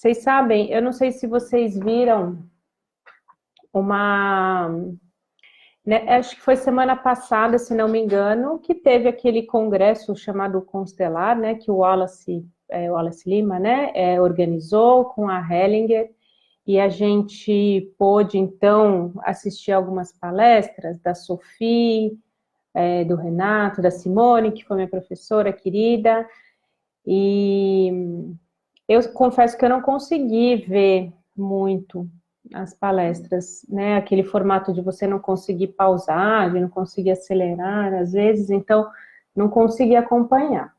Vocês sabem, eu não sei se vocês viram uma, né, acho que foi semana passada, se não me engano, que teve aquele congresso chamado Constelar, né, que o Wallace Lima, né, organizou com a Hellinger, e a gente pôde, então, assistir algumas palestras da Sophie, do Renato, da Simone, que foi minha professora querida, e eu confesso que eu não consegui ver muito as palestras, né? Aquele formato de você não conseguir pausar, de não conseguir acelerar, às vezes, então não consegui acompanhar.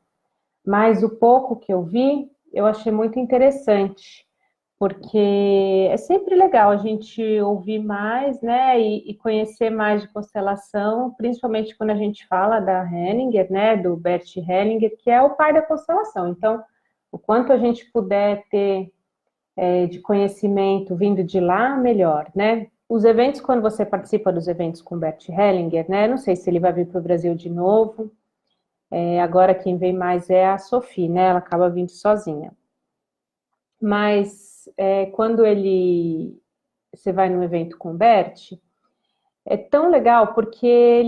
Mas o pouco que eu vi, eu achei muito interessante, porque é sempre legal a gente ouvir mais, né? E conhecer mais de constelação, principalmente quando a gente fala da Hellinger, né? Do Bert Hellinger, que é o pai da constelação. Então, o quanto a gente puder ter de conhecimento vindo de lá, melhor, né? Os eventos, quando você participa dos eventos com Bert Hellinger, né? Não sei se ele vai vir para o Brasil de novo. Agora quem vem mais é a Sophie, né? Ela acaba vindo sozinha. Mas quando você vai num evento com o Bert, é tão legal porque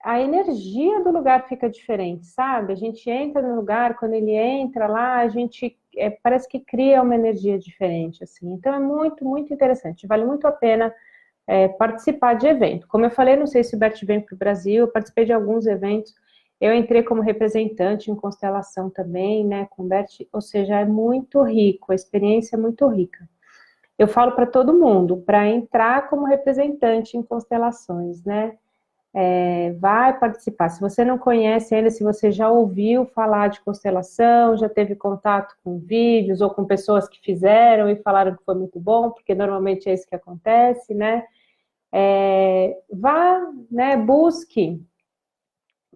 a energia do lugar fica diferente, sabe? A gente entra no lugar, quando ele entra lá, a gente parece que cria uma energia diferente, assim. Então é muito, muito interessante. Vale muito a pena participar de evento. Como eu falei, não sei se o Bert vem para o Brasil, eu participei de alguns eventos. Eu entrei como representante em constelação também, né, com o Bert, ou seja, é muito rico, a experiência é muito rica. Eu falo para todo mundo, para entrar como representante em constelações, né? Vai participar. Se você não conhece ainda, se você já ouviu falar de constelação, já teve contato com vídeos ou com pessoas que fizeram e falaram que foi muito bom, porque normalmente é isso que acontece, né? Vá, né? Busque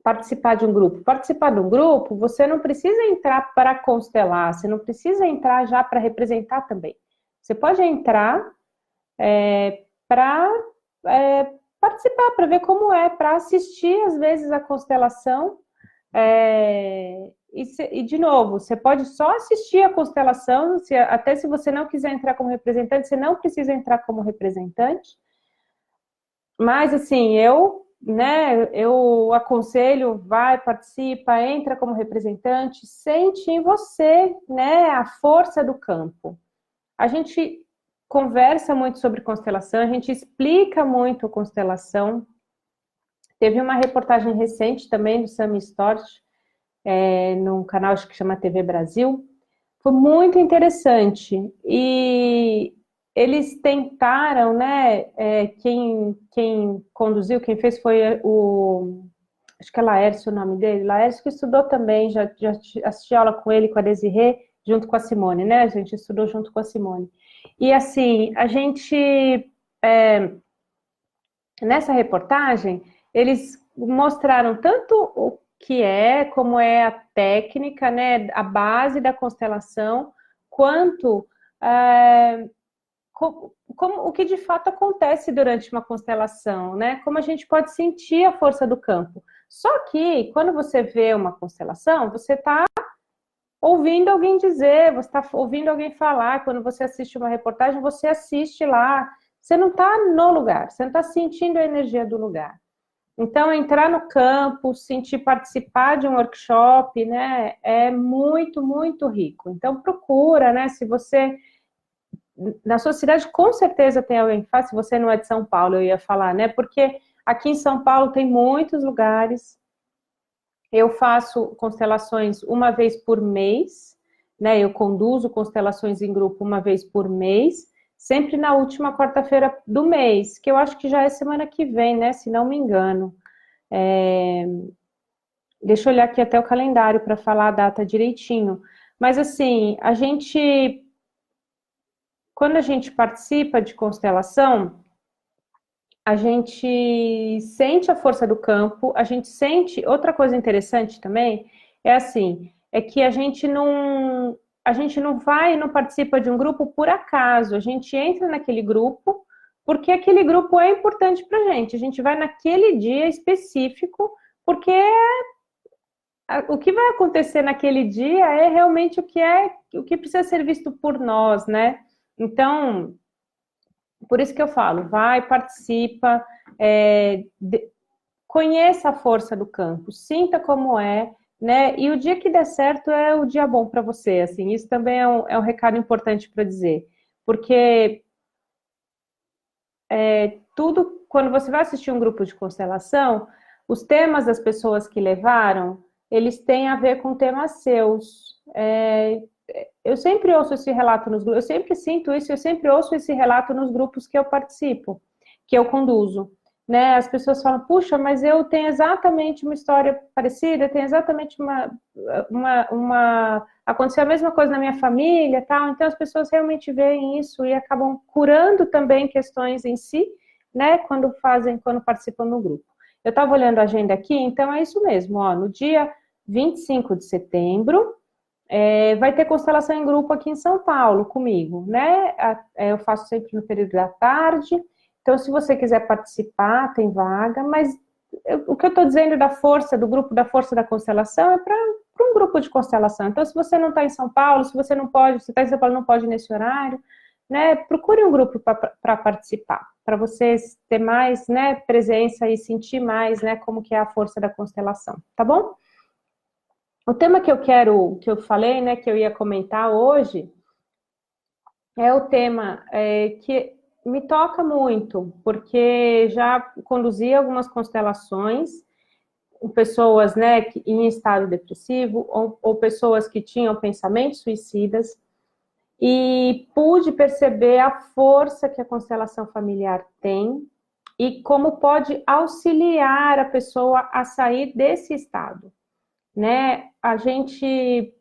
participar de um grupo. Participar de um grupo, você não precisa entrar para constelar, você não precisa entrar já para representar também. Você pode entrar para participar, para ver como é, para assistir, às vezes, a constelação. E, de novo, você pode só assistir a constelação, até se você não quiser entrar como representante, você não precisa entrar como representante. Mas, assim, eu aconselho, vai, participa, entra como representante, sente em você, né, a força do campo. A gente conversa muito sobre constelação, a gente explica muito a constelação. Teve uma reportagem recente também do Sami Stort, num canal acho que chama TV Brasil. Foi muito interessante. E eles tentaram, né? Quem conduziu, quem fez foi acho que é Laércio o nome dele. Laércio que estudou também, já assisti aula com ele, com a Desirê, junto com a Simone, né? A gente estudou junto com a Simone. E assim, a gente, nessa reportagem, eles mostraram tanto o que como é a técnica, né, a base da constelação, quanto como o que de fato acontece durante uma constelação, né? Como a gente pode sentir a força do campo. Só que, quando você vê uma constelação, você está ouvindo alguém dizer, você está ouvindo alguém falar. Quando você assiste uma reportagem, você assiste lá. Você não está no lugar, você não está sentindo a energia do lugar. Então, entrar no campo, sentir participar de um workshop, né, é muito, muito rico. Então, procura, né, se você... Na sua cidade, com certeza tem alguém que faz, se você não é de São Paulo, eu ia falar, né, porque aqui em São Paulo tem muitos lugares. Eu faço constelações uma vez por mês, né, eu conduzo constelações em grupo uma vez por mês, sempre na última quarta-feira do mês, que eu acho que já é semana que vem, né, se não me engano. Deixa eu olhar aqui até o calendário para falar a data direitinho. Mas assim, quando a gente participa de constelação, a gente sente a força do campo, a gente sente... Outra coisa interessante também é que a gente não vai e não participa de um grupo por acaso, a gente entra naquele grupo porque aquele grupo é importante para a gente vai naquele dia específico porque o que vai acontecer naquele dia é realmente o que precisa ser visto por nós, né? Então, por isso que eu falo, vai, participa, conheça a força do campo, sinta como é, né? E o dia que der certo é o dia bom para você, assim, isso também é um recado importante para dizer, porque tudo, quando você vai assistir um grupo de constelação, os temas das pessoas que levaram, eles têm a ver com temas seus. Eu sempre ouço esse relato nos grupos, eu sempre sinto isso, eu sempre ouço esse relato nos grupos que eu participo, que eu conduzo. Né? As pessoas falam, puxa, mas eu tenho exatamente uma história parecida, tenho exatamente aconteceu a mesma coisa na minha família, tal. Então as pessoas realmente veem isso e acabam curando também questões em si, né? Quando participam no grupo. Eu estava olhando a agenda aqui, então é isso mesmo, ó, no dia 25 de setembro, vai ter constelação em grupo aqui em São Paulo comigo, né? Eu faço sempre no período da tarde. Então, se você quiser participar, tem vaga, mas o que eu estou dizendo da força, do grupo da força da constelação, é para um grupo de constelação. Então, se você não está em São Paulo, se você não pode, se está em São Paulo não pode ir nesse horário, né? Procure um grupo para participar, para você ter mais, né, presença e sentir mais, né, como que é a força da constelação, tá bom? O tema que eu falei, né, que eu ia comentar hoje, é o tema que me toca muito, porque já conduzi algumas constelações com pessoas, né, em estado depressivo, ou pessoas que tinham pensamentos suicidas, e pude perceber a força que a constelação familiar tem e como pode auxiliar a pessoa a sair desse estado, né? A gente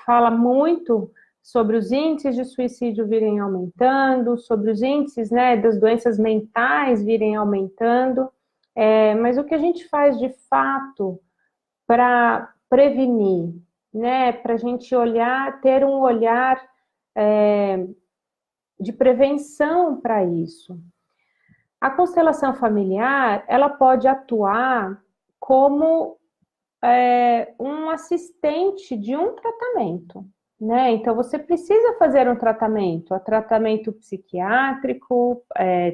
fala muito sobre os índices de suicídio virem aumentando, sobre os índices, né, das doenças mentais virem aumentando, mas o que a gente faz de fato para prevenir, né, para a gente ter um olhar de prevenção para isso? A constelação familiar, ela pode atuar como um assistente de um tratamento, né? Então, você precisa fazer um tratamento psiquiátrico,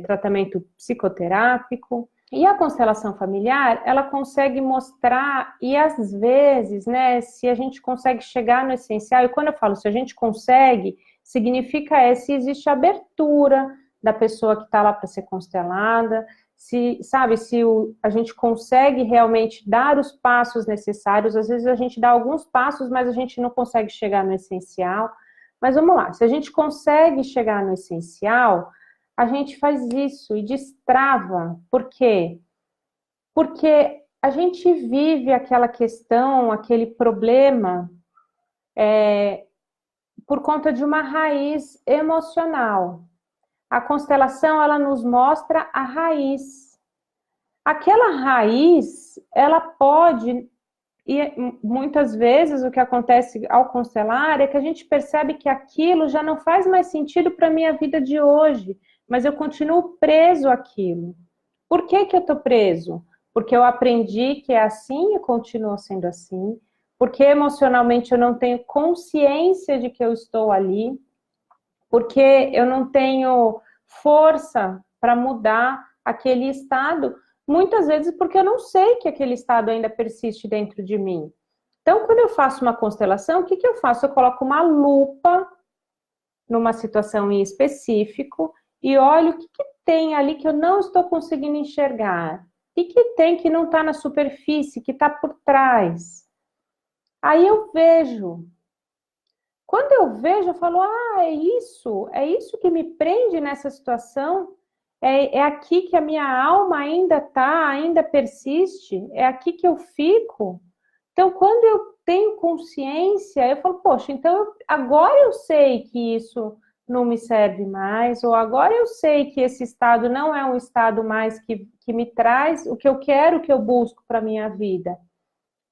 tratamento psicoterápico. E a constelação familiar, ela consegue mostrar, e às vezes, né, se a gente consegue chegar no essencial, e quando eu falo se a gente consegue, significa se existe abertura da pessoa que está lá para ser constelada, se a gente consegue realmente dar os passos necessários. Às vezes a gente dá alguns passos, mas a gente não consegue chegar no essencial. Mas vamos lá, se a gente consegue chegar no essencial, a gente faz isso e destrava. Por quê? Porque a gente vive aquela questão, aquele problema, por conta de uma raiz emocional. A constelação, ela nos mostra a raiz. Aquela raiz, ela pode, e muitas vezes o que acontece ao constelar é que a gente percebe que aquilo já não faz mais sentido para a minha vida de hoje, mas eu continuo preso àquilo. Por que que eu estou preso? Porque eu aprendi que é assim e continua sendo assim, porque emocionalmente eu não tenho consciência de que eu estou ali, porque eu não tenho força para mudar aquele estado, muitas vezes porque eu não sei que aquele estado ainda persiste dentro de mim. Então, quando eu faço uma constelação, o que que eu faço? Eu coloco uma lupa numa situação em específico e olho o que que tem ali que eu não estou conseguindo enxergar. O que tem que não está na superfície, que está por trás. Aí eu vejo. Quando eu vejo, eu falo, é isso que me prende nessa situação, é aqui que a minha alma ainda está, ainda persiste, é aqui que eu fico. Então, quando eu tenho consciência, eu falo, poxa, então agora eu sei que isso não me serve mais, ou agora eu sei que esse estado não é um estado mais que me traz o que eu quero, o que eu busco para a minha vida.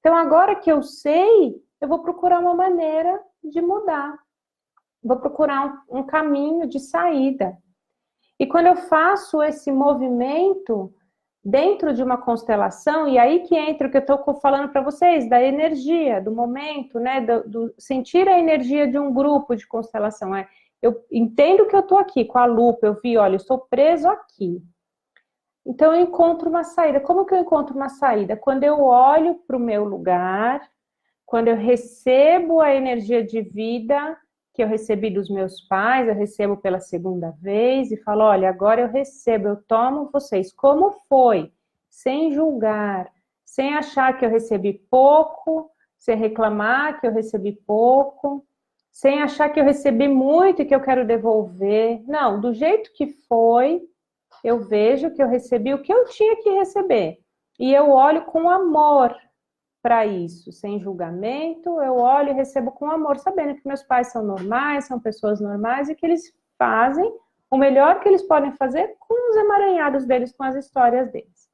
Então, agora que eu sei, eu vou procurar uma maneira de mudar. Vou procurar um caminho de saída. E quando eu faço esse movimento dentro de uma constelação, e aí que entra o que eu estou falando para vocês, da energia, do momento, né, do sentir a energia de um grupo de constelação. Eu entendo que eu estou aqui com a lupa, eu vi, olha, eu estou preso aqui. Então eu encontro uma saída. Como que eu encontro uma saída? Quando eu olho para o meu lugar, quando eu recebo a energia de vida que eu recebi dos meus pais, eu recebo pela segunda vez e falo, olha, agora eu recebo, eu tomo vocês. Como foi? Sem julgar, sem achar que eu recebi pouco, sem reclamar que eu recebi pouco, sem achar que eu recebi muito e que eu quero devolver. Não, do jeito que foi, eu vejo que eu recebi o que eu tinha que receber. E eu olho com amor para isso, sem julgamento, eu olho e recebo com amor, sabendo que meus pais são normais, são pessoas normais e que eles fazem o melhor que eles podem fazer com os emaranhados deles, com as histórias deles.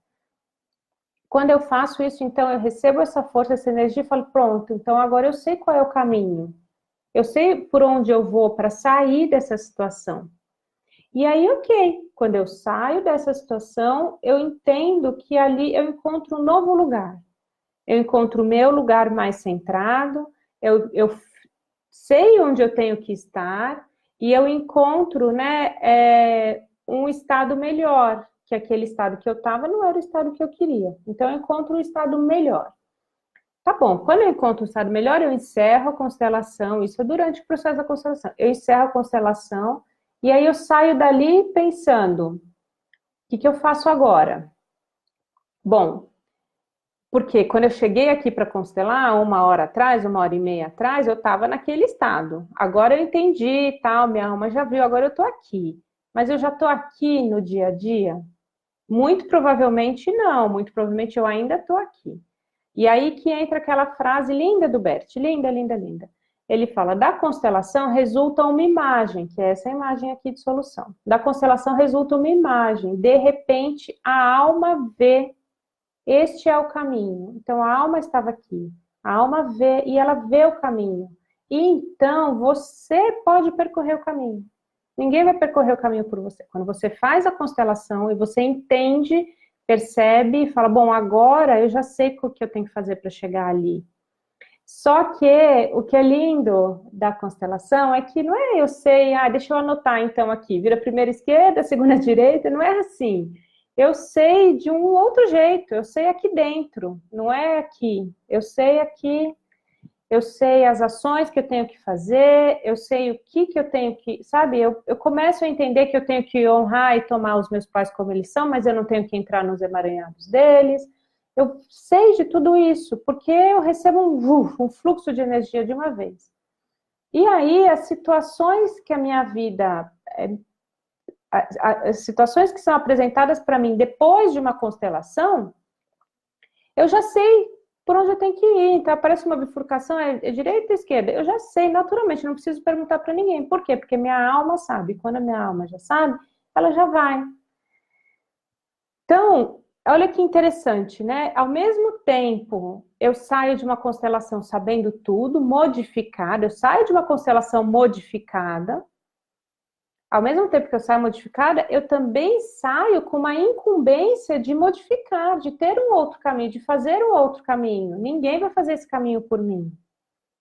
Quando eu faço isso, então eu recebo essa força, essa energia e falo, pronto, então agora eu sei qual é o caminho. Eu sei por onde eu vou para sair dessa situação. E aí, ok, quando eu saio dessa situação, eu entendo que ali eu encontro um novo lugar. Eu encontro o meu lugar mais centrado, eu sei onde eu tenho que estar e eu encontro, né, um estado melhor, que aquele estado que eu estava não era o estado que eu queria. Então, eu encontro um estado melhor. Tá bom, quando eu encontro um estado melhor, eu encerro a constelação, isso é durante o processo da constelação. Eu encerro a constelação e aí eu saio dali pensando, o que eu faço agora? Bom, porque quando eu cheguei aqui para constelar, 1 hora atrás, 1 hora e meia atrás, eu estava naquele estado. Agora eu entendi e tal, minha alma já viu, agora eu estou aqui. Mas eu já estou aqui no dia a dia? Muito provavelmente não, muito provavelmente eu ainda estou aqui. E aí que entra aquela frase linda do Bert, linda, linda, linda. Ele fala, da constelação resulta uma imagem, que é essa imagem aqui de solução. Da constelação resulta uma imagem, de repente a alma vê. Este é o caminho. Então, a alma estava aqui. A alma vê, e ela vê o caminho. E então, você pode percorrer o caminho. Ninguém vai percorrer o caminho por você. Quando você faz a constelação e você entende, percebe e fala, bom, agora eu já sei o que eu tenho que fazer para chegar ali. Só que o que é lindo da constelação é que não é eu sei, deixa eu anotar então aqui, vira primeira esquerda, segunda direita, não é assim. Eu sei de um outro jeito, eu sei aqui dentro, não é aqui. Eu sei aqui, eu sei as ações que eu tenho que fazer, eu sei o que eu tenho que, sabe? Eu começo a entender que eu tenho que honrar e tomar os meus pais como eles são, mas eu não tenho que entrar nos emaranhados deles. Eu sei de tudo isso, porque eu recebo um fluxo de energia de uma vez. E aí, as situações que a minha vida... As situações que são apresentadas para mim depois de uma constelação, eu já sei por onde eu tenho que ir. Então, aparece uma bifurcação, é direita ou esquerda? Eu já sei, naturalmente, não preciso perguntar para ninguém. Por quê? Porque minha alma sabe. Quando a minha alma já sabe, ela já vai. Então, olha que interessante, né? Ao mesmo tempo, eu saio de uma constelação sabendo tudo, modificada, eu saio de uma constelação modificada. Ao mesmo tempo que eu saio modificada, eu também saio com uma incumbência de modificar, de ter um outro caminho, de fazer um outro caminho. Ninguém vai fazer esse caminho por mim.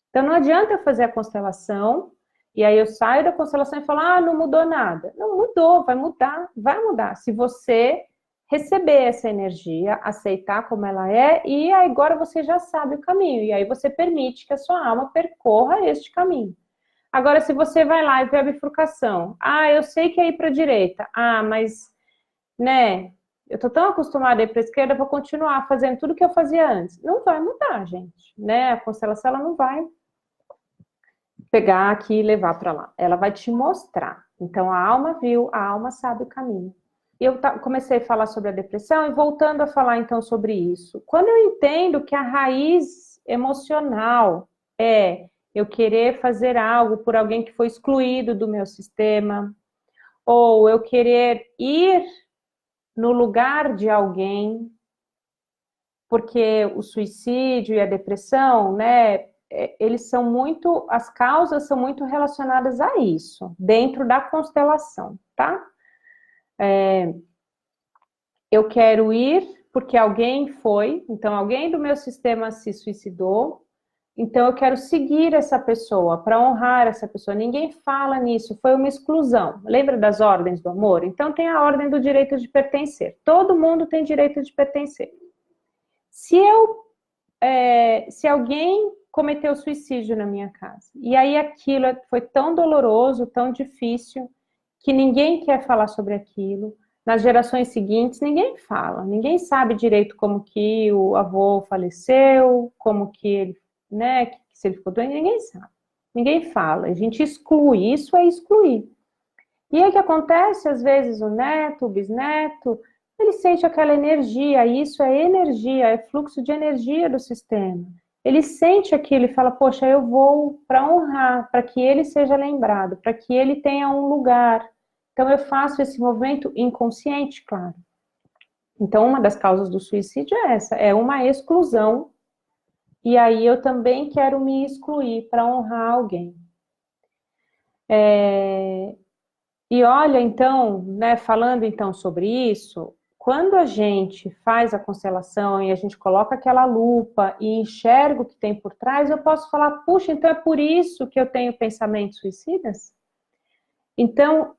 Então, não adianta eu fazer a constelação, e aí eu saio da constelação e falo, não mudou nada. Não mudou, vai mudar, vai mudar. Se você receber essa energia, aceitar como ela é, e agora você já sabe o caminho. E aí você permite que a sua alma percorra este caminho. Agora, se você vai lá e vê a bifurcação, eu sei que é ir para a direita, mas, né, eu tô tão acostumada a ir para a esquerda, eu vou continuar fazendo tudo que eu fazia antes. Não vai mudar, gente, né? A constelação, ela não vai pegar aqui e levar para lá. Ela vai te mostrar. Então, a alma viu, a alma sabe o caminho. Eu comecei a falar sobre a depressão e voltando a falar, então, sobre isso. Quando eu entendo que a raiz emocional é eu querer fazer algo por alguém que foi excluído do meu sistema, ou eu querer ir no lugar de alguém, porque o suicídio e a depressão, né, eles são muito, as causas são muito relacionadas a isso, dentro da constelação, tá? eu quero ir porque alguém foi, então alguém do meu sistema se suicidou, então eu quero seguir essa pessoa, para honrar essa pessoa. Ninguém fala nisso, foi uma exclusão. Lembra das ordens do amor? Então tem a ordem do direito de pertencer. Todo mundo tem direito de pertencer. Se alguém cometeu suicídio na minha casa, e aí aquilo foi tão doloroso, tão difícil, que ninguém quer falar sobre aquilo, nas gerações seguintes ninguém fala, ninguém sabe direito como que o avô faleceu, como que ele, né, que se ele ficou doente, ninguém sabe, ninguém fala, a gente exclui, isso é excluir. E aí o que acontece, às vezes o neto, o bisneto, ele sente aquela energia, isso é energia, é fluxo de energia do sistema. Ele sente aquilo e fala, poxa, eu vou para honrar, para que ele seja lembrado, para que ele tenha um lugar. Então eu faço esse movimento inconsciente, claro. Então uma das causas do suicídio é essa, é uma exclusão, e aí eu também quero me excluir para honrar alguém. E olha, então, né, falando então sobre isso, quando a gente faz a constelação e a gente coloca aquela lupa e enxerga o que tem por trás, eu posso falar, puxa, então é por isso que eu tenho pensamentos suicidas? Então,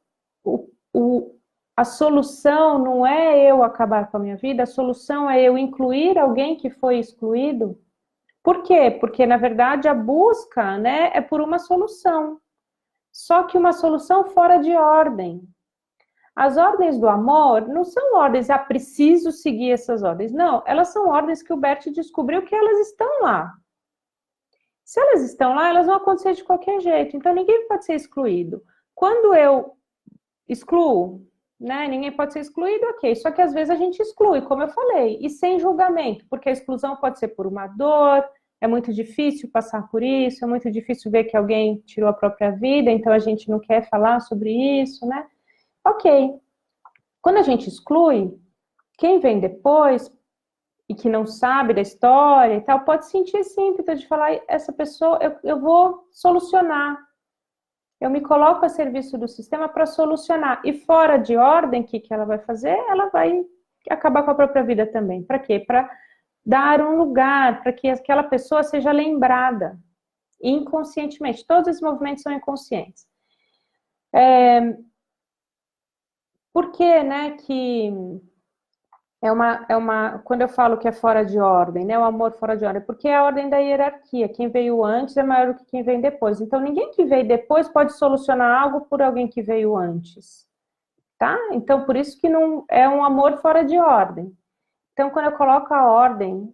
a solução não é eu acabar com a minha vida, a solução é eu incluir alguém que foi excluído. Por quê? Porque, na verdade, a busca, né, é por uma solução. Só que uma solução fora de ordem. As ordens do amor não são ordens, preciso seguir essas ordens. Não, elas são ordens que o Bert descobriu que elas estão lá. Se elas estão lá, elas vão acontecer de qualquer jeito. Então, ninguém pode ser excluído. Quando eu excluo, né, ninguém pode ser excluído, ok. Só que às vezes a gente exclui, como eu falei, e sem julgamento, porque a exclusão pode ser por uma dor, é muito difícil passar por isso, é muito difícil ver que alguém tirou a própria vida, então a gente não quer falar sobre isso, né? Ok. Quando a gente exclui, quem vem depois e que não sabe da história e tal, pode sentir esse ímpeto de falar, essa pessoa, eu vou solucionar. Eu me coloco a serviço do sistema para solucionar. E fora de ordem, o que ela vai fazer? Ela vai acabar com a própria vida também. Para quê? Para dar um lugar, para que aquela pessoa seja lembrada inconscientemente. Todos esses movimentos são inconscientes. Por que, né, que quando eu falo que é fora de ordem, né, o amor fora de ordem, porque é a ordem da hierarquia, quem veio antes é maior do que quem vem depois, então ninguém que veio depois pode solucionar algo por alguém que veio antes, tá? Então por isso que não é um amor fora de ordem. Então quando eu coloco a ordem,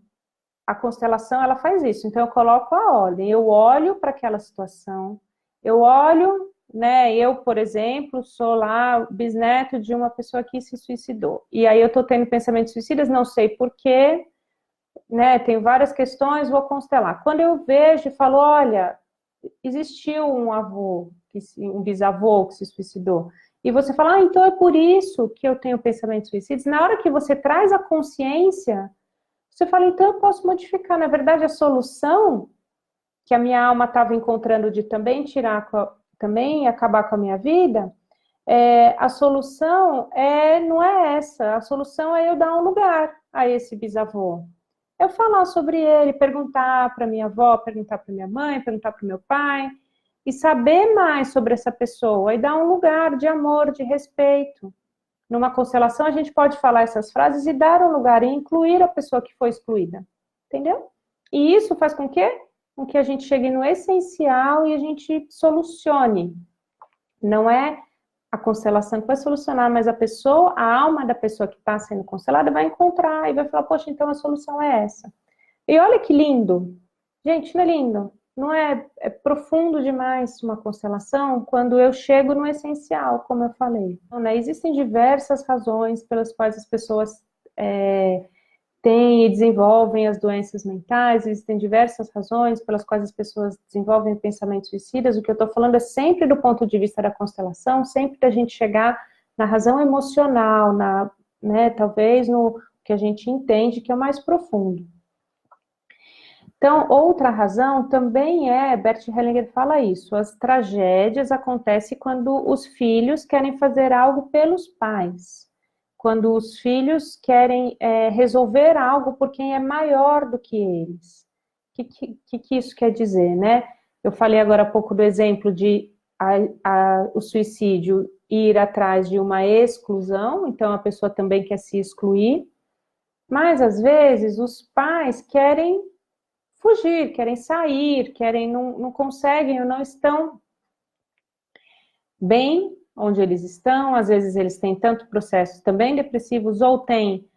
a constelação ela faz isso, então eu coloco a ordem, eu olho para aquela situação, eu olho, né, eu, por exemplo, sou lá bisneto de uma pessoa que se suicidou, e aí eu tô tendo pensamentos suicidas, não sei porquê, né, tenho várias questões, vou constelar. Quando eu vejo e falo, olha, existiu um avô, um bisavô que se suicidou, e você fala, então é por isso que eu tenho pensamentos suicidas, na hora que você traz a consciência, você fala, então eu posso modificar, na verdade a solução que a minha alma estava encontrando de também também acabar com a minha vida, a solução não é essa, a solução é eu dar um lugar a esse bisavô. Eu falar sobre ele, perguntar para minha avó, perguntar para minha mãe, perguntar para o meu pai, e saber mais sobre essa pessoa, e dar um lugar de amor, de respeito. Numa constelação, a gente pode falar essas frases e dar um lugar, e incluir a pessoa que foi excluída. Entendeu? E isso faz com que a gente chegue no essencial e a gente solucione. Não é a constelação que vai solucionar, mas a alma da pessoa que está sendo constelada vai encontrar e vai falar, poxa, então a solução é essa. E olha que lindo. Gente, não é lindo? Não é profundo demais uma constelação quando eu chego no essencial, como eu falei. Então, né, existem diversas razões pelas quais as pessoas têm e desenvolvem as doenças mentais, existem diversas razões pelas quais as pessoas desenvolvem pensamentos suicidas. O que eu estou falando é sempre do ponto de vista da constelação, sempre da gente chegar na razão emocional, né, talvez no que a gente entende que é o mais profundo. Então, outra razão também Bert Hellinger fala isso, as tragédias acontecem quando os filhos querem fazer algo pelos pais. quando os filhos querem resolver algo por quem é maior do que eles. O que isso quer dizer, né? Eu falei agora há pouco do exemplo de o suicídio ir atrás de uma exclusão, então a pessoa também quer se excluir, mas às vezes os pais querem fugir, querem sair, não conseguem ou não estão bem onde eles estão, às vezes eles têm tanto processos também depressivos ou têm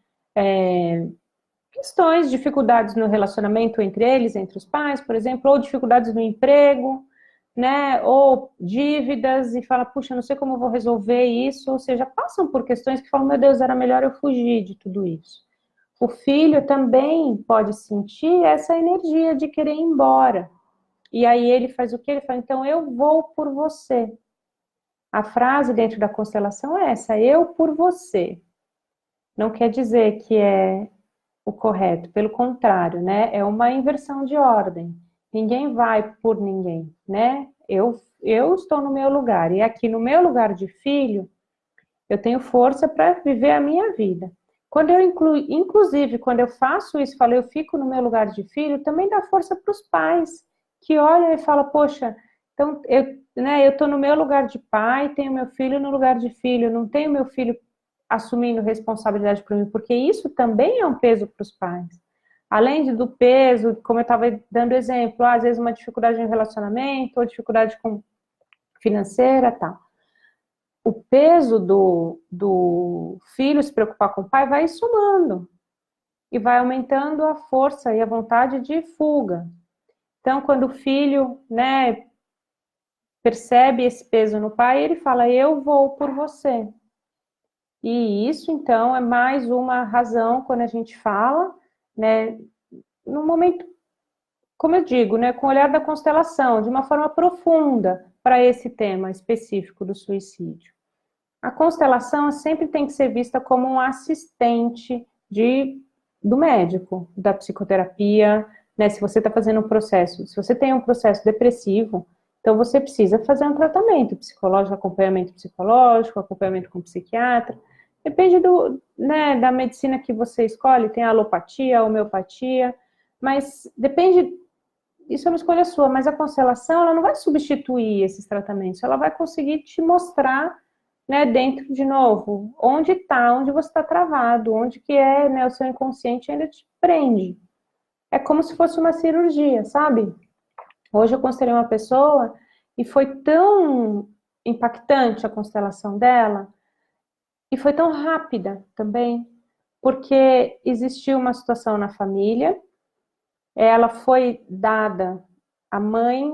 questões, dificuldades no relacionamento entre eles, entre os pais, por exemplo, ou dificuldades no emprego, né, ou dívidas, e fala, puxa, não sei como eu vou resolver isso, ou seja, passam por questões que falam, meu Deus, era melhor eu fugir de tudo isso. O filho também pode sentir essa energia de querer ir embora, e aí ele faz o quê? Ele fala, então eu vou por você. A frase dentro da constelação é essa, eu por você. Não quer dizer que é o correto, pelo contrário, né? É uma inversão de ordem. Ninguém vai por ninguém, né? Eu estou no meu lugar, e aqui no meu lugar de filho, eu tenho força para viver a minha vida. Quando eu inclusive, quando eu faço isso, falo, eu fico no meu lugar de filho, também dá força para os pais, que olham e falam, poxa, então eu estou no meu lugar de pai, tenho meu filho no lugar de filho, não tenho meu filho assumindo responsabilidade por mim, porque isso também é um peso para os pais. Além do peso, como eu estava dando exemplo, às vezes uma dificuldade no relacionamento, ou dificuldade financeira, tal. O peso do filho se preocupar com o pai vai somando e vai aumentando a força e a vontade de fuga. Então, quando o filho, né, percebe esse peso no pai, ele fala, eu vou por você. E isso, então, é mais uma razão quando a gente fala, né, no momento, como eu digo, né, com o olhar da constelação, de uma forma profunda para esse tema específico do suicídio. A constelação sempre tem que ser vista como um assistente do médico, da psicoterapia, né? Se você está fazendo um processo, se você tem um processo depressivo, então você precisa fazer um tratamento psicológico, acompanhamento com psiquiatra. Depende né, da medicina que você escolhe, tem a alopatia, a homeopatia, mas depende, isso é uma escolha sua, mas a constelação, ela não vai substituir esses tratamentos, ela vai conseguir te mostrar, né, dentro, de novo, onde você está travado, onde que né, o seu inconsciente ainda te prende. É como se fosse uma cirurgia, sabe? Hoje eu constelei uma pessoa e foi tão impactante a constelação dela, e foi tão rápida também, porque existiu uma situação na família, ela foi dada, a mãe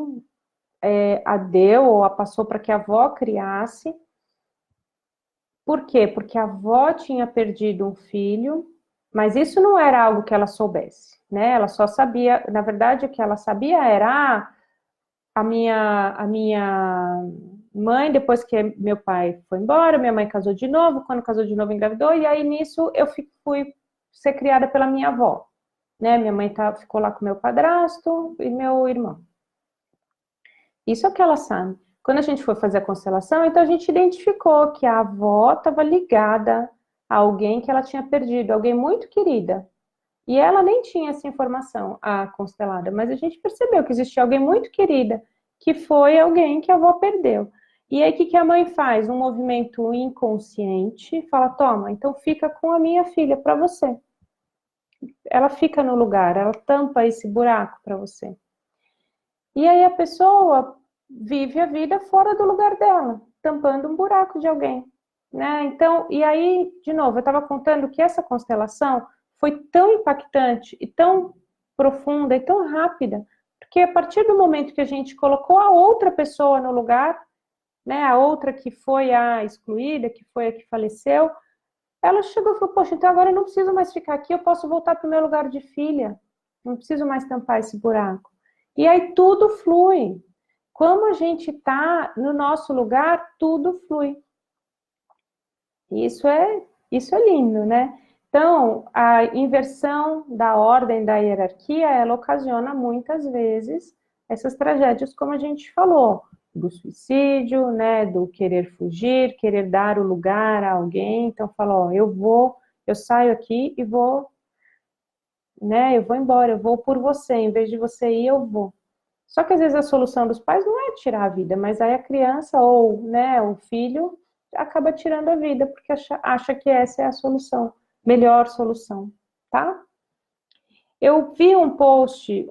a deu ou a passou para que a avó criasse. Por quê? Porque a avó tinha perdido um filho, mas isso não era algo que ela soubesse, né? Ela só sabia, na verdade, o que ela sabia era a minha mãe, depois que meu pai foi embora, minha mãe casou de novo, quando casou de novo engravidou, e aí nisso eu fui ser criada pela minha avó, né? Minha mãe ficou lá com meu padrasto e meu irmão. Isso é o que ela sabe. Quando a gente foi fazer a constelação, então a gente identificou que a avó estava ligada a alguém que ela tinha perdido, alguém muito querida. E ela nem tinha essa informação, a constelada, mas a gente percebeu que existia alguém muito querida, que foi alguém que a avó perdeu. E aí o que a mãe faz? Um movimento inconsciente, fala, toma, então fica com a minha filha para você. Ela fica no lugar, ela tampa esse buraco para você. E aí a pessoa vive a vida fora do lugar dela, tampando um buraco de alguém, né? Então, e aí, de novo, eu estava contando que essa constelação foi tão impactante e tão profunda e tão rápida, porque a partir do momento que a gente colocou a outra pessoa no lugar, né, a outra que foi a excluída, que foi a que faleceu, ela chegou e falou, poxa, então agora eu não preciso mais ficar aqui, eu posso voltar para o meu lugar de filha, não preciso mais tampar esse buraco. E aí tudo flui. Como a gente está no nosso lugar, tudo flui. Isso é lindo, né? Então, a inversão da ordem da hierarquia, ela ocasiona muitas vezes essas tragédias, como a gente falou, do suicídio, né, do querer fugir, querer dar o lugar a alguém. Então fala, ó, eu saio aqui e vou, né, eu vou embora, eu vou por você, em vez de você ir, eu vou. Só que às vezes a solução dos pais não é tirar a vida, mas aí a criança ou, né, o filho acaba tirando a vida, porque acha que essa é a solução, melhor solução, tá? Eu vi um post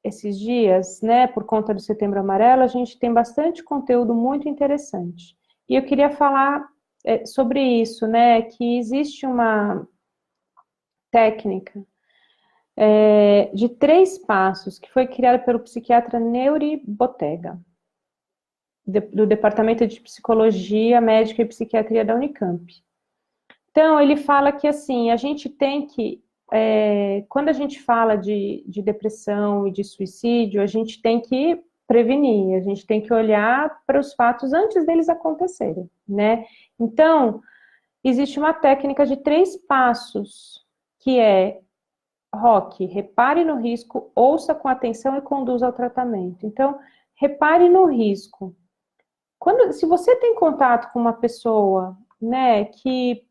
esses dias, né, por conta do Setembro Amarelo, a gente tem bastante conteúdo muito interessante. E eu queria falar sobre isso, né, que existe uma técnica de 3 passos que foi criada pelo psiquiatra Neuri Botega, do Departamento de Psicologia Médica e Psiquiatria da Unicamp. Então, ele fala que, assim, a gente tem que, quando a gente fala de depressão e de suicídio, a gente tem que prevenir, a gente tem que olhar para os fatos antes deles acontecerem, né? Então, existe uma técnica de 3 passos, que é Roque, repare no risco, ouça com atenção e conduza ao tratamento. Então, repare no risco. Se você tem contato com uma pessoa, né, que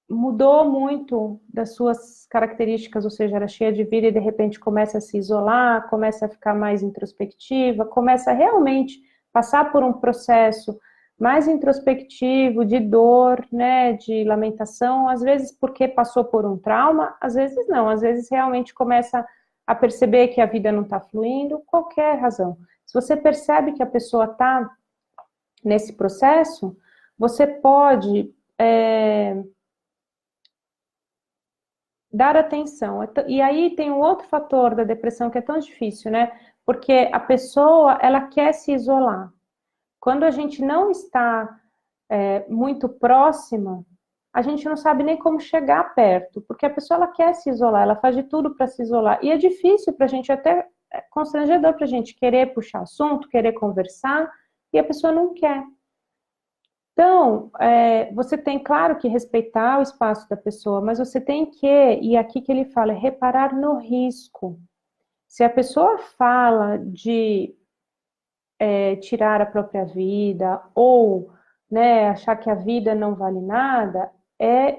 mudou muito das suas características, ou seja, era cheia de vida e de repente começa a se isolar, começa a ficar mais introspectiva, começa a realmente passar por um processo mais introspectivo, de dor, né, de lamentação, às vezes porque passou por um trauma, às vezes não, às vezes realmente começa a perceber que a vida não está fluindo, qualquer razão. Se você percebe que a pessoa está nesse processo, você pode dar atenção. E aí tem um outro fator da depressão que é tão difícil, né? Porque a pessoa, ela quer se isolar. Quando a gente não está muito próxima, a gente não sabe nem como chegar perto, porque a pessoa, ela quer se isolar, ela faz de tudo para se isolar. E é difícil para a gente, até constrangedor para a gente querer puxar assunto, querer conversar, e a pessoa não quer. Então, você tem, claro, que respeitar o espaço da pessoa, mas você tem que, e aqui que ele fala, reparar no risco. Se a pessoa fala de tirar a própria vida, ou, né, achar que a vida não vale nada,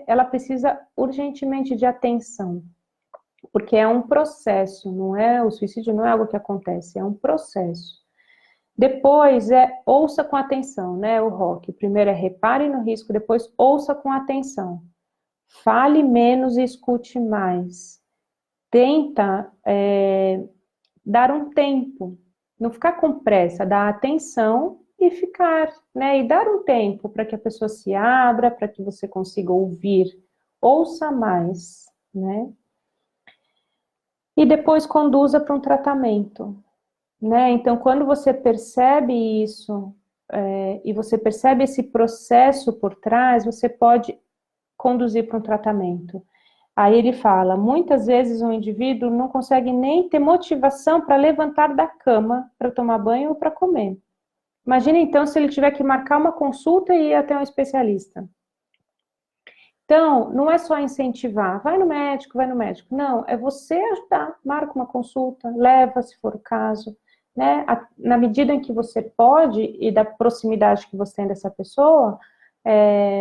ela precisa urgentemente de atenção, porque é um processo, não é? O suicídio não é algo que acontece, é um processo. Depois ouça com atenção, né, o Roque. Primeiro repare no risco, depois ouça com atenção. Fale menos e escute mais. Tenta dar um tempo, não ficar com pressa, dar atenção e ficar, né, e dar um tempo para que a pessoa se abra, para que você consiga ouvir. Ouça mais, né? E depois conduza para um tratamento. Né? Então, quando você percebe isso, e você percebe esse processo por trás, você pode conduzir para um tratamento. Aí ele fala, muitas vezes um indivíduo não consegue nem ter motivação para levantar da cama, para tomar banho ou para comer. Imagina então se ele tiver que marcar uma consulta e ir até um especialista. Então, não é só incentivar, vai no médico, vai no médico. Não, é você ajudar, marca uma consulta, leva se for o caso. Né? Na medida em que você pode, e da proximidade que você tem dessa pessoa,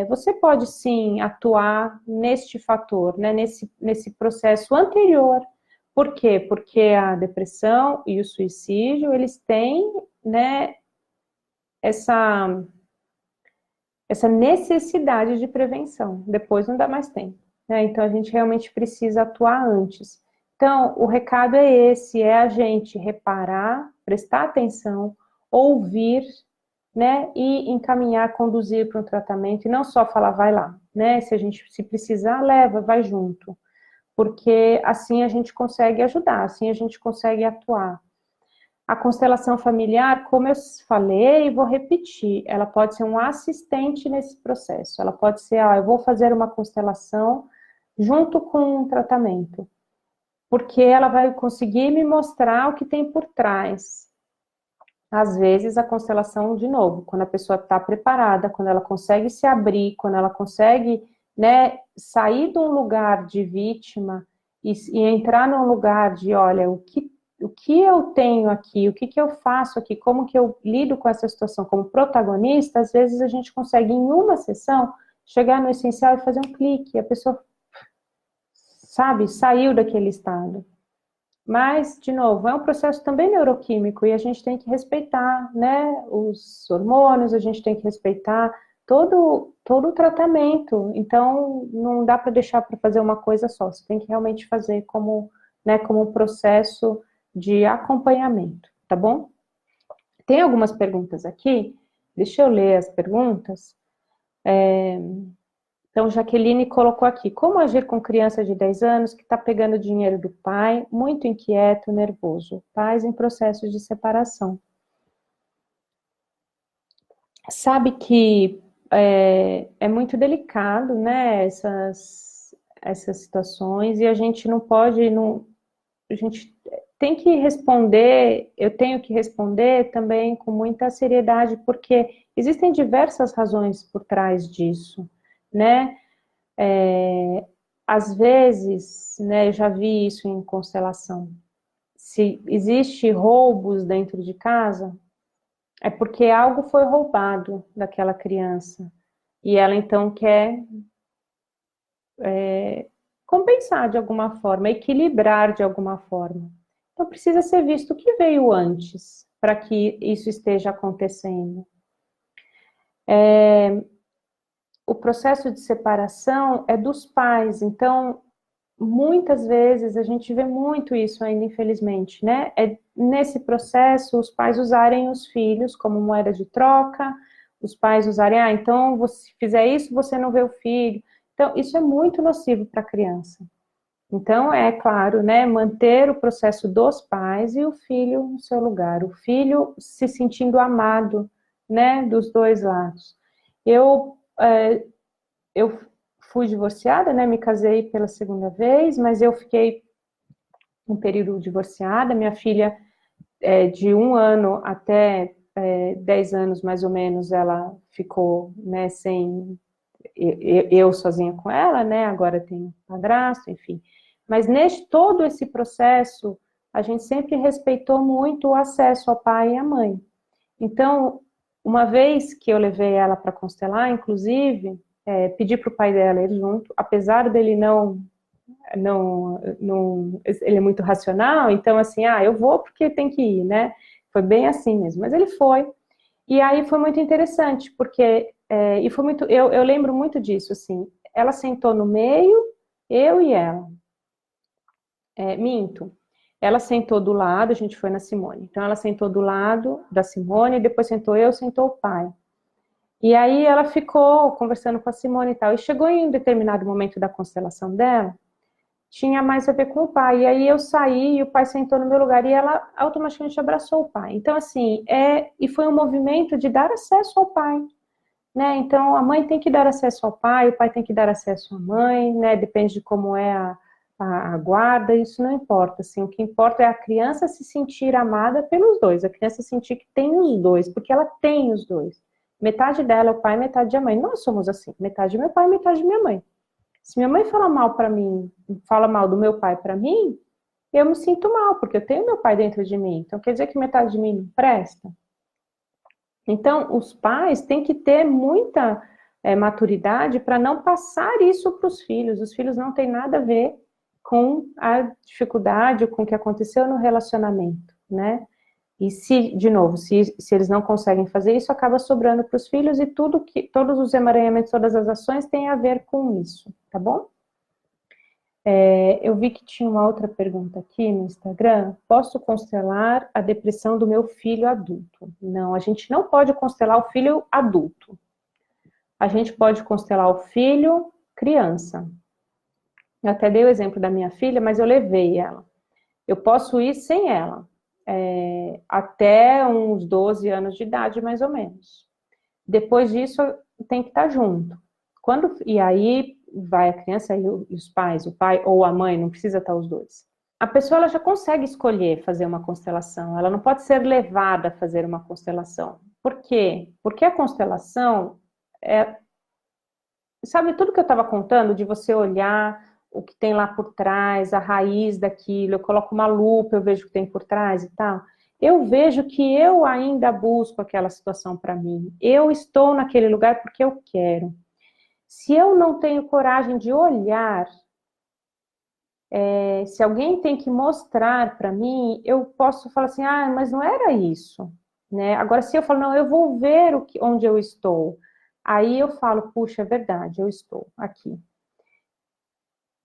você pode sim atuar neste fator, né? nesse processo anterior. Por quê? Porque a depressão e o suicídio, eles têm, né, essa necessidade de prevenção. Depois não dá mais tempo. Né? Então a gente realmente precisa atuar antes. Então, o recado é esse, é a gente reparar, prestar atenção, ouvir, né, e encaminhar, conduzir para um tratamento, e não só falar, vai lá, né, se precisar, leva, vai junto, porque assim a gente consegue ajudar, assim a gente consegue atuar. A constelação familiar, como eu falei e vou repetir, ela pode ser um assistente nesse processo, ela pode ser, eu vou fazer uma constelação junto com um tratamento, porque ela vai conseguir me mostrar o que tem por trás. Às vezes, a constelação, de novo, quando a pessoa está preparada, quando ela consegue se abrir, quando ela consegue, né, sair de um lugar de vítima e entrar num lugar de, olha, o que o que eu tenho aqui, o que que eu faço aqui, como que eu lido com essa situação como protagonista, às vezes a gente consegue, em uma sessão, chegar no essencial e fazer um clique, a pessoa, sabe, saiu daquele estado. Mas, de novo, é um processo também neuroquímico e a gente tem que respeitar, né, os hormônios, a gente tem que respeitar todo o tratamento. Então, não dá para deixar para fazer uma coisa só, você tem que realmente fazer como, né, como um processo de acompanhamento, tá bom? Tem algumas perguntas aqui, deixa eu ler as perguntas. Então, Jaqueline colocou aqui, como agir com criança de 10 anos que está pegando dinheiro do pai, muito inquieto, nervoso, pais em processos de separação. Sabe que é muito delicado, né, essas situações, e a gente não pode, não, a gente tem que responder, eu tenho que responder também com muita seriedade, porque existem diversas razões por trás disso, né? Às vezes, né, eu já vi isso em constelação, se existe roubos dentro de casa, é porque algo foi roubado daquela criança, e ela então quer compensar de alguma forma, equilibrar de alguma forma. Então precisa ser visto o que veio antes, para que isso esteja acontecendo. O processo de separação é dos pais, então muitas vezes a gente vê muito isso ainda, infelizmente, né? É nesse processo os pais usarem os filhos como moeda de troca, os pais usarem, então se fizer isso, você não vê o filho. Então, isso é muito nocivo para a criança. Então, é claro, né, manter o processo dos pais e o filho no seu lugar, o filho se sentindo amado, né, dos dois lados. Eu, eu fui divorciada, né, me casei pela segunda vez, mas eu fiquei um período divorciada, minha filha, de 1 ano até 10 anos, mais ou menos, ela ficou, né, sem eu sozinha com ela, né, agora tem padrasto, enfim. Mas neste todo esse processo, a gente sempre respeitou muito o acesso ao pai e à mãe. Então, uma vez que eu levei ela para constelar, inclusive, pedi para o pai dela ir junto, apesar dele não, ele é muito racional, então assim, eu vou porque tem que ir, né? Foi bem assim mesmo, mas ele foi. E aí foi muito interessante, porque, e foi muito, eu lembro muito disso, assim, ela sentou no meio, eu e ela, minto, ela sentou do lado, a gente foi na Simone, então ela sentou do lado da Simone, depois sentou eu, sentou o pai. E aí ela ficou conversando com a Simone e tal, e chegou em um determinado momento da constelação dela, tinha mais a ver com o pai. E aí eu saí e o pai sentou no meu lugar e ela automaticamente abraçou o pai. Então, assim, e foi um movimento de dar acesso ao pai, né? Então, a mãe tem que dar acesso ao pai, o pai tem que dar acesso à mãe, né? Depende de como é a guarda, isso não importa, assim, o que importa é a criança se sentir amada pelos dois, a criança sentir que tem os dois, porque ela tem os dois. Metade dela é o pai, metade é a mãe. Nós somos assim, metade é meu pai, metade é minha mãe. Se minha mãe fala mal para mim, fala mal do meu pai para mim, eu me sinto mal, porque eu tenho meu pai dentro de mim. Então quer dizer que metade de mim não presta? Então, os pais têm que ter muita maturidade para não passar isso para os filhos. Os filhos não têm nada a ver com a dificuldade, com o que aconteceu no relacionamento, né? E se, de novo, se eles não conseguem fazer isso, acaba sobrando para os filhos e todos os emaranhamentos, todas as ações têm a ver com isso, tá bom? Eu vi que tinha uma outra pergunta aqui no Instagram. Posso constelar a depressão do meu filho adulto? Não, a gente não pode constelar o filho adulto. A gente pode constelar o filho criança. Eu até dei o exemplo da minha filha, mas eu levei ela. Eu posso ir sem ela, até uns 12 anos de idade, mais ou menos. Depois disso, tem que estar junto. E aí vai a criança e os pais, o pai ou a mãe, não precisa estar os dois. A pessoa ela já consegue escolher fazer uma constelação, ela não pode ser levada a fazer uma constelação. Por quê? Porque a constelação sabe tudo que eu estava contando, de você olhar o que tem lá por trás, a raiz daquilo, eu coloco uma lupa, eu vejo o que tem por trás e tal, eu vejo que eu ainda busco aquela situação para mim. Eu estou naquele lugar porque eu quero. Se eu não tenho coragem de olhar, se alguém tem que mostrar para mim, eu posso falar assim, ah, mas não era isso, né? Agora, se eu falo, não, eu vou ver onde eu estou, aí eu falo, puxa, é verdade, eu estou aqui.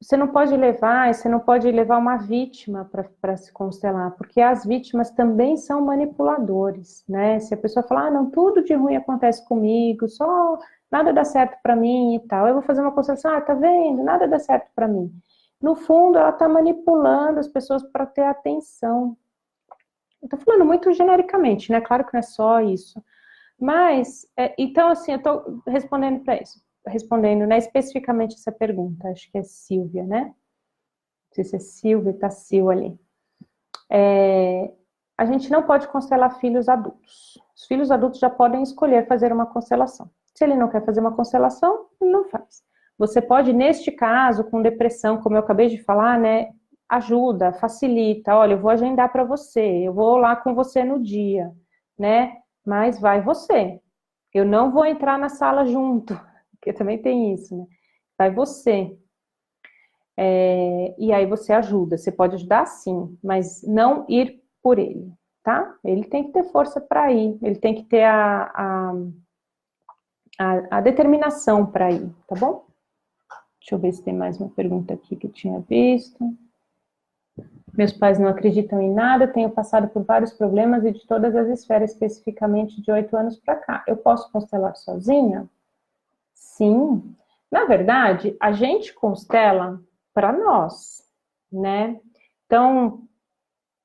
Você não pode levar uma vítima para se constelar, porque as vítimas também são manipuladores, né? Se a pessoa falar, ah, não, tudo de ruim acontece comigo, só nada dá certo para mim e tal, eu vou fazer uma constelação, ah, tá vendo, nada dá certo para mim. No fundo, ela está manipulando as pessoas para ter atenção. Eu tô falando muito genericamente, né? Claro que não é só isso. Mas, então, assim, eu tô respondendo para isso. Respondendo, né, especificamente essa pergunta. Acho que é Silvia, né? Não sei se é Silvia, tá Sil ali. A gente não pode constelar filhos adultos. Os filhos adultos já podem escolher fazer uma constelação. Se ele não quer fazer uma constelação, ele não faz. Você pode, neste caso, com depressão, como eu acabei de falar, né, ajuda, facilita. Olha, eu vou agendar para você, eu vou lá com você no dia, né? Mas vai você. Eu não vou entrar na sala junto, porque também tem isso, né? Vai você. E aí você ajuda. Você pode ajudar sim, mas não ir por ele, tá? Ele tem que ter força para ir, ele tem que ter a determinação para ir, tá bom? Deixa eu ver se tem mais uma pergunta aqui que eu tinha visto. Meus pais não acreditam em nada, tenho passado por vários problemas e de todas as esferas, especificamente de 8 anos para cá. Eu posso constelar sozinha? Sim. Na verdade, a gente constela para nós, né? Então,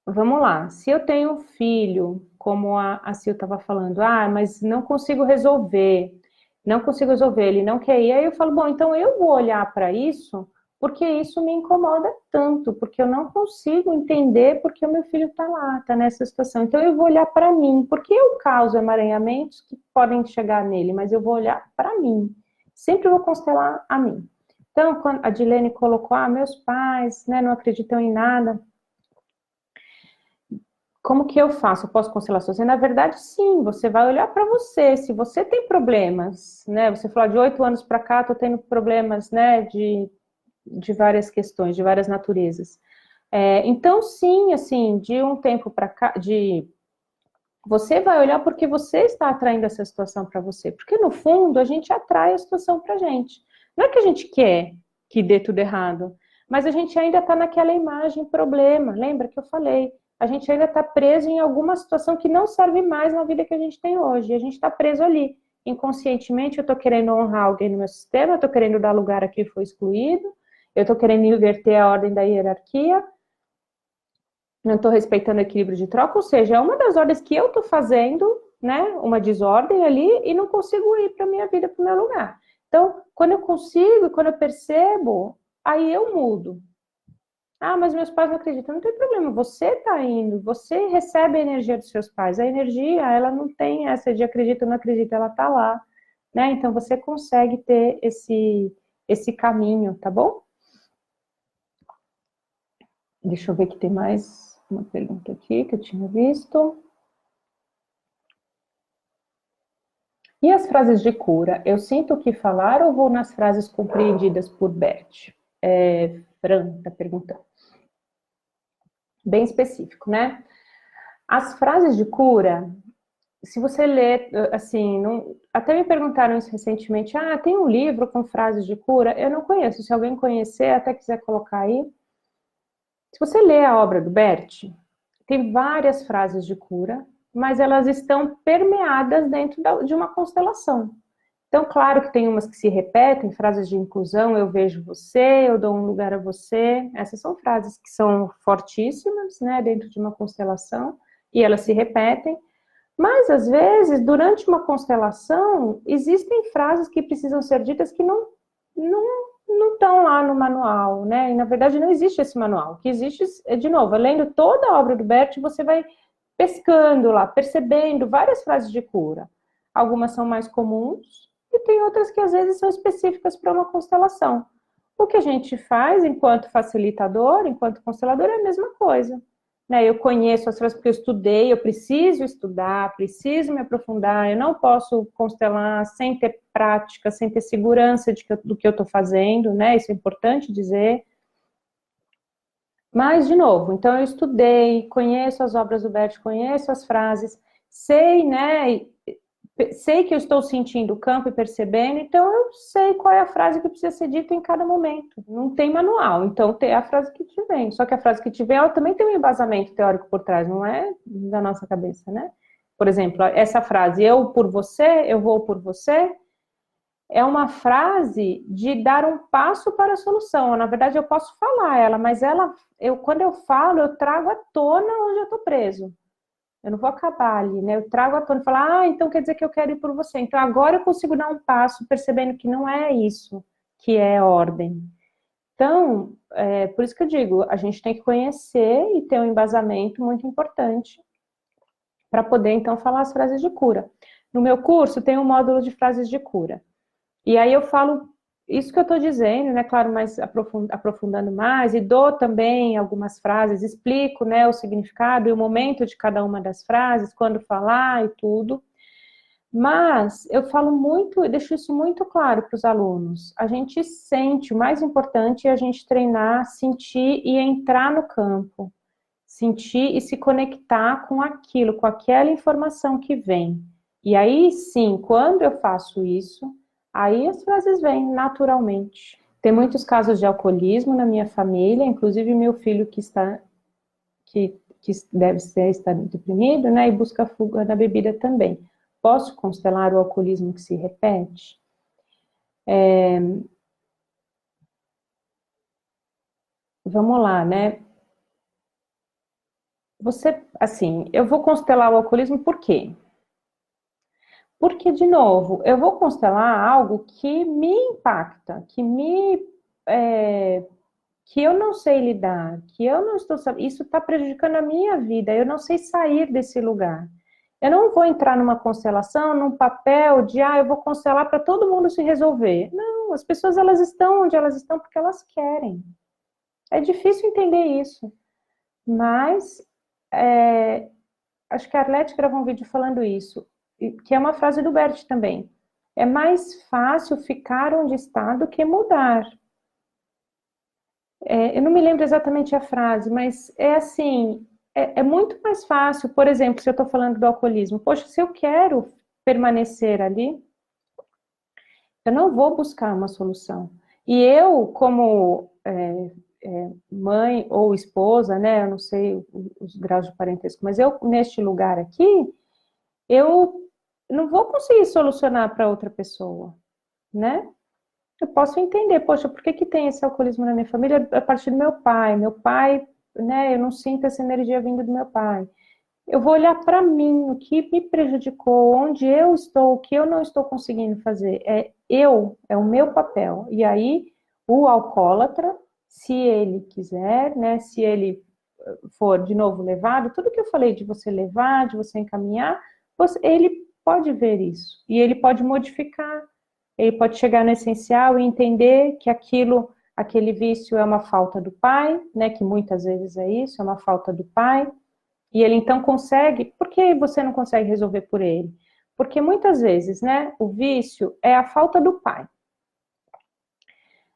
vamos lá. Se eu tenho um filho, como a Sil estava falando, ah, mas não consigo resolver, ele não quer ir, aí eu falo, bom, então eu vou olhar para isso, porque isso me incomoda tanto, porque eu não consigo entender porque o meu filho está lá, está nessa situação. Então eu vou olhar para mim, porque eu causo emaranhamentos que podem chegar nele, mas eu vou olhar para mim. Sempre vou constelar a mim. Então, quando a Dilene colocou, ah, meus pais, né, não acreditam em nada, como que eu faço? Eu posso constelar sozinha? Na verdade, sim, você vai olhar para você. Se você tem problemas, né? Você falou de 8 anos para cá, estou tendo problemas, né? De várias questões, de várias naturezas. Então, sim, assim, de um tempo para cá, você vai olhar porque você está atraindo essa situação para você. Porque, no fundo, a gente atrai a situação para a gente. Não é que a gente quer que dê tudo errado, mas a gente ainda está naquela imagem problema. Lembra que eu falei? A gente ainda está preso em alguma situação que não serve mais na vida que a gente tem hoje. E a gente está preso ali. Inconscientemente, eu estou querendo honrar alguém no meu sistema, eu estou querendo dar lugar a quem foi excluído, eu estou querendo inverter a ordem da hierarquia, não estou respeitando o equilíbrio de troca, ou seja, é uma das ordens que eu estou fazendo, né, uma desordem ali, e não consigo ir para a minha vida, para o meu lugar. Então, quando eu consigo, quando eu percebo, aí eu mudo. Ah, mas meus pais não acreditam. Não tem problema, você está indo, você recebe a energia dos seus pais. A energia, ela não tem essa de acredita ou não acredita, ela está lá, né? Então, você consegue ter esse caminho, tá bom? Deixa eu ver que tem mais uma pergunta aqui que eu tinha visto. E as frases de cura? Eu sinto o que falar ou vou nas frases compreendidas por Bert? Fran está perguntando. Bem específico, né? As frases de cura, se você ler, assim, até me perguntaram isso recentemente, ah, tem um livro com frases de cura? Eu não conheço, se alguém conhecer, até quiser colocar aí. Se você ler a obra do Bert, tem várias frases de cura, mas elas estão permeadas dentro de uma constelação. Então, claro que tem umas que se repetem, frases de inclusão, eu vejo você, eu dou um lugar a você. Essas são frases que são fortíssimas, né, dentro de uma constelação, e elas se repetem. Mas, às vezes, durante uma constelação, existem frases que precisam ser ditas que não estão lá no manual, né? E, na verdade, não existe esse manual. O que existe, de novo, lendo toda a obra do Bert, você vai pescando lá, percebendo várias frases de cura. Algumas são mais comuns e tem outras que, às vezes, são específicas para uma constelação. O que a gente faz enquanto facilitador, enquanto constelador, é a mesma coisa. Né? Eu conheço as frases porque eu estudei, eu preciso estudar, preciso me aprofundar, eu não posso constelar sem ter prática, sem ter segurança do que eu estou fazendo, né? Isso é importante dizer. Mas, de novo, então eu estudei, conheço as obras do Bert, conheço as frases, sei, né? Sei que eu estou sentindo o campo e percebendo, então eu sei qual é a frase que precisa ser dita em cada momento. Não tem manual, então tem a frase que te vem. Só que a frase que te vem, ela também tem um embasamento teórico por trás, não é da nossa cabeça, né? Por exemplo, essa frase, eu por você, eu vou por você, é uma frase de dar um passo para a solução. Na verdade, eu posso falar ela, mas quando eu falo, eu trago à tona onde eu estou preso. Eu não vou acabar ali, né? Eu trago à tona e falo, então quer dizer que eu quero ir por você. Então agora eu consigo dar um passo percebendo que não é isso que é ordem. Então, por isso que eu digo, a gente tem que conhecer e ter um embasamento muito importante para poder, então, falar as frases de cura. No meu curso tem um módulo de frases de cura. E aí eu falo isso que eu estou dizendo, né, claro, mas aprofundando mais, e dou também algumas frases, explico, né, o significado e o momento de cada uma das frases, quando falar e tudo. Mas eu falo muito, eu deixo isso muito claro para os alunos. A gente sente, o mais importante é a gente treinar, sentir e entrar no campo. Sentir e se conectar com aquilo, com aquela informação que vem. E aí sim, quando eu faço isso, aí as frases vêm naturalmente. Tem muitos casos de alcoolismo na minha família, inclusive meu filho que deve estar deprimido, né, e busca fuga na bebida também. Posso constelar o alcoolismo que se repete? Vamos lá, né? Eu vou constelar o alcoolismo por quê? Porque, de novo, eu vou constelar algo que me impacta, que eu não sei lidar, que eu não estou sabendo, isso está prejudicando a minha vida, eu não sei sair desse lugar. Eu não vou entrar numa constelação, num papel de, eu vou constelar para todo mundo se resolver. Não, as pessoas, elas estão onde elas estão porque elas querem. É difícil entender isso, mas acho que a Arlete gravou um vídeo falando isso, que é uma frase do Bert também. É mais fácil ficar onde está do que mudar. Eu não me lembro exatamente a frase, mas é assim, é muito mais fácil, por exemplo, se eu estou falando do alcoolismo, poxa, se eu quero permanecer ali, eu não vou buscar uma solução. E eu, como mãe ou esposa, né, eu não sei os graus de parentesco, mas eu, neste lugar aqui, eu não vou conseguir solucionar para outra pessoa, né? Eu posso entender, poxa, por que tem esse alcoolismo na minha família? A partir do meu pai. Meu pai, né, eu não sinto essa energia vindo do meu pai. Eu vou olhar para mim, o que me prejudicou, onde eu estou, o que eu não estou conseguindo fazer. É o meu papel. E aí, o alcoólatra, se ele quiser, né, se ele for de novo levado, tudo que eu falei de você levar, de você encaminhar, ele pode ver isso. E ele pode modificar. Ele pode chegar no essencial e entender que aquele vício é uma falta do pai, né, que muitas vezes é isso, é uma falta do pai, e ele então consegue. Por que você não consegue resolver por ele? Porque muitas vezes, né, o vício é a falta do pai.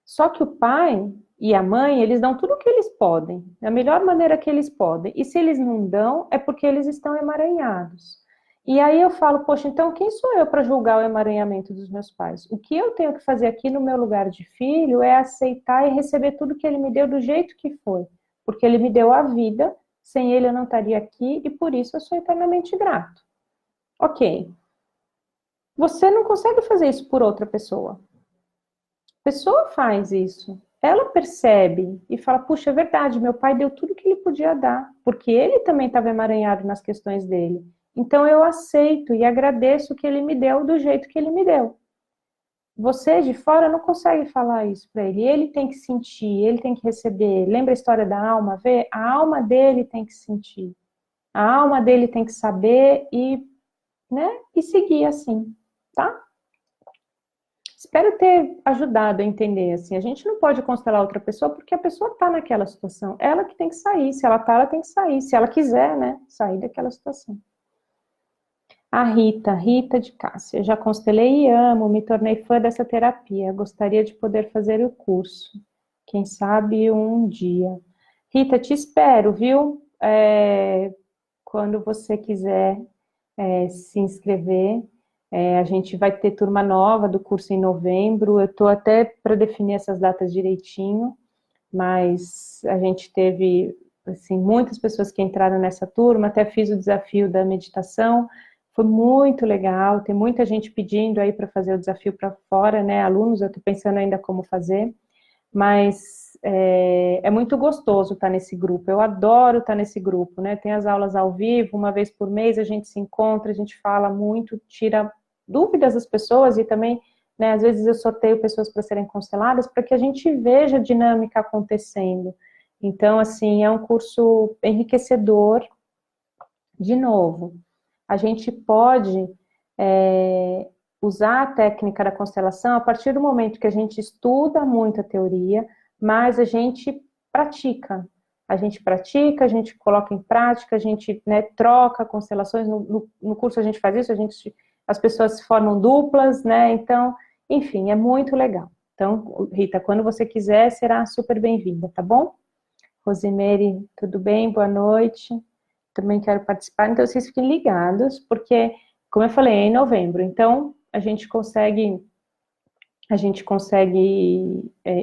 Só que o pai e a mãe, eles dão tudo o que eles podem, da melhor maneira que eles podem. E se eles não dão, é porque eles estão emaranhados. E aí eu falo, poxa, então quem sou eu para julgar o emaranhamento dos meus pais? O que eu tenho que fazer aqui no meu lugar de filho é aceitar e receber tudo que ele me deu do jeito que foi. Porque ele me deu a vida, sem ele eu não estaria aqui e por isso eu sou eternamente grato. Ok. Você não consegue fazer isso por outra pessoa. A pessoa faz isso. Ela percebe e fala, puxa, é verdade, meu pai deu tudo que ele podia dar, porque ele também estava emaranhado nas questões dele. Então eu aceito e agradeço que ele me deu do jeito que ele me deu. Você de fora não consegue falar isso para ele. Ele tem que sentir, ele tem que receber. Lembra a história da alma? Vê? A alma dele tem que sentir. A alma dele tem que saber e seguir assim, tá? Espero ter ajudado a entender, assim, a gente não pode constelar outra pessoa porque a pessoa está naquela situação, ela que tem que sair, se ela está, ela tem que sair, se ela quiser, né, sair daquela situação. A Rita de Cássia, já constelei e amo, me tornei fã dessa terapia, gostaria de poder fazer o curso, quem sabe um dia. Rita, te espero, viu? Quando você quiser se inscrever, a gente vai ter turma nova do curso em novembro, eu estou até para definir essas datas direitinho, mas a gente teve, assim, muitas pessoas que entraram nessa turma, até fiz o desafio da meditação, foi muito legal, tem muita gente pedindo aí para fazer o desafio para fora, né, alunos, eu estou pensando ainda como fazer, mas é muito gostoso estar nesse grupo, eu adoro estar nesse grupo, né, tem as aulas ao vivo, uma vez por mês a gente se encontra, a gente fala muito, tira dúvidas das pessoas e também, né, às vezes eu sorteio pessoas para serem consteladas, para que a gente veja a dinâmica acontecendo. Então, assim, é um curso enriquecedor, de novo, a gente pode usar a técnica da constelação a partir do momento que a gente estuda muito a teoria, mas a gente pratica. A gente coloca em prática, a gente, né, troca constelações. No curso a gente faz isso, as pessoas se formam duplas, né? Então, enfim, é muito legal. Então, Rita, quando você quiser, será super bem-vinda, tá bom? Rosemary, tudo bem? Boa noite. Também quero participar, então vocês fiquem ligados, porque, como eu falei, é em novembro, então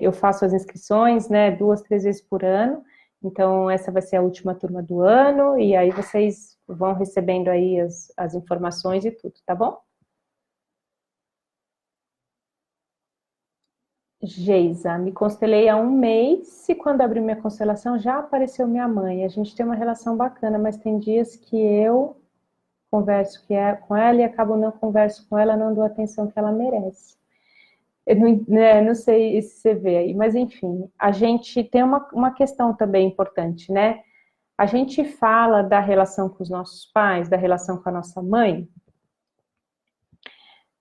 eu faço as inscrições, né, 2, 3 vezes por ano, então essa vai ser a última turma do ano, e aí vocês vão recebendo aí as informações e tudo, tá bom? Geisa, me constelei há um mês e quando abri minha constelação já apareceu minha mãe. A gente tem uma relação bacana, mas tem dias que eu converso com ela e acabo não converso com ela, não dou a atenção que ela merece. Eu não, né, não sei se você vê aí, mas enfim, a gente tem uma questão também importante, né? A gente fala da relação com os nossos pais, da relação com a nossa mãe.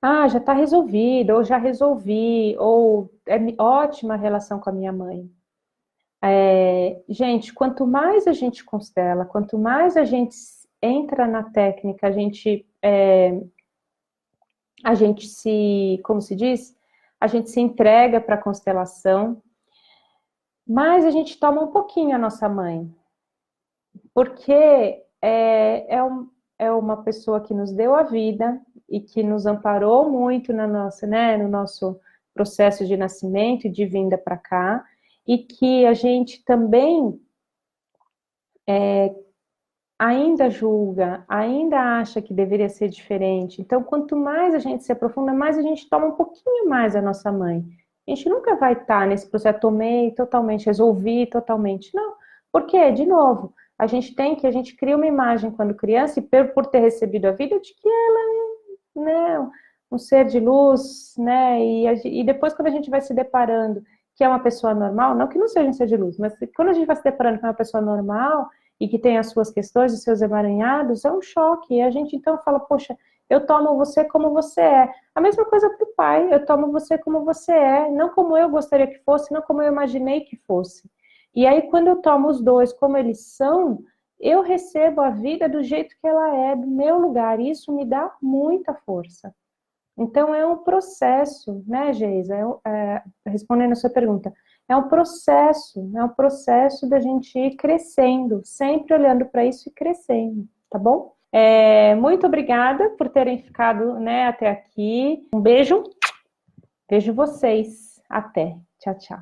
Ah, já está resolvido, ou já resolvi, ou é ótima a relação com a minha mãe. Gente, quanto mais a gente constela, quanto mais a gente entra na técnica, a gente se, como se diz? A gente se entrega para a constelação, mas a gente toma um pouquinho a nossa mãe, porque é uma pessoa que nos deu a vida e que nos amparou muito na nossa, né, no nosso processo de nascimento e de vinda para cá, e que a gente também ainda julga, ainda acha que deveria ser diferente. Então, quanto mais a gente se aprofunda, mais a gente toma um pouquinho mais a nossa mãe. A gente nunca vai estar nesse processo, tomei totalmente, resolvi totalmente. Não, porque, de novo, a gente cria uma imagem quando criança, e por ter recebido a vida, de que ela é, né, um ser de luz, né, e depois quando a gente vai se deparando que é uma pessoa normal, não que não seja um ser de luz, mas quando a gente vai se deparando com uma pessoa normal, e que tem as suas questões, os seus emaranhados, é um choque. E a gente então fala, poxa, eu tomo você como você é. A mesma coisa para o pai, eu tomo você como você é, não como eu gostaria que fosse, não como eu imaginei que fosse. E aí, quando eu tomo os dois como eles são, eu recebo a vida do jeito que ela é, do meu lugar. E isso me dá muita força. Então, é um processo, né, Geisa? Respondendo a sua pergunta, é um processo da gente ir crescendo, sempre olhando para isso e crescendo, tá bom? Muito obrigada por terem ficado, né, até aqui. Um beijo, vejo vocês. Até. Tchau, tchau.